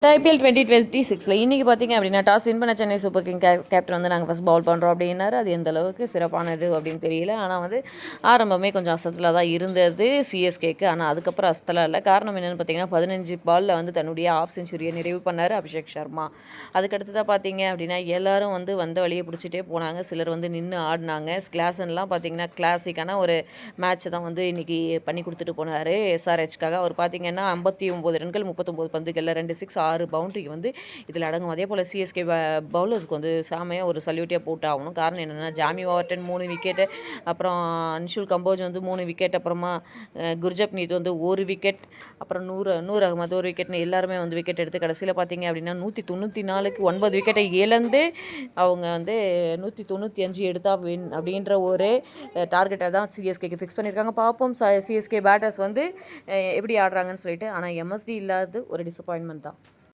IPL 2026 இன்றைக்கி பார்த்திங்க அப்படின்னா டாஸ் வின் பண்ண சென்னை சூப்பர் கிங் கேப்டன் வந்து நாங்கள் ஃபஸ்ட் பவுல் பண்ணுறோம் அப்படின்னாரு. அது எந்த அளவுக்கு சிறப்பானது அப்படின்னு தெரியல. ஆனால் வந்து ஆரம்பமே கொஞ்சம் அசத்தில் தான் இருந்தது சிஎஸ்கேக்கு. ஆனால் அதுக்கப்புறம் அசத்தலாம் இல்லை. காரணம் என்னென்னு பார்த்தீங்கன்னா 15 பாலில் வந்து தன்னுடைய ஆஃப் செஞ்சுரியை நிறைவு பண்ணார் அபிஷேக் சர்மா. அதுக்கடுத்து தான் பார்த்தீங்க அப்படின்னா எல்லாரும் வந்து வந்த வழியை பிடிச்சிட்டே போனாங்க. சிலர் வந்து நின்று ஆடினாங்க. கிளாஸ்லாம் பார்த்தீங்கன்னா கிளாசிக்கான ஒரு மேட்ச்சை தான் வந்து இன்றைக்கி பண்ணி கொடுத்துட்டு போனார் எஸ்ஆர்ஹெச்காக. அவர் பார்த்தீங்கன்னா 59 ரன்கள் 39 பந்துகளில் 2 6 6 பவுண்டரிக்கு வந்து இதில் அடங்கும். அதே போல் சிஎஸ்கே பவுலர்ஸ்க்கு வந்து சாமையாக ஒரு சல்யூட்டியாக போட்டு ஆகணும். காரணம் என்னென்னா ஜாமி வார்டன் 3 விக்கெட்டு, அப்புறம் அன்ஷுல் கம்போஜ் வந்து 3 விக்கெட், அப்புறமா குர்ஜப்னீத் வந்து 1 விக்கெட், அப்புறம் நூர் அகமது 1 விக்கெட்னு எல்லாருமே வந்து விக்கெட் எடுத்து கடைசியில் பார்த்தீங்க அப்படின்னா 194க்கு 9 விக்கெட்டை இழந்து அவங்க வந்து 195 எடுத்தா வின் அப்படின்ற ஒரு டார்கெட்டை தான் சிஎஸ்கேக்கு ஃபிக்ஸ் பண்ணியிருக்காங்க. பார்ப்போம் சிஎஸ்கே பேட்டர்ஸ் வந்து எப்படி ஆடுறாங்கன்னு சொல்லிட்டு. ஆனால் எம்எஸ்டி இல்லாதது ஒரு டிசப்பாயின்மெண்ட் தான்.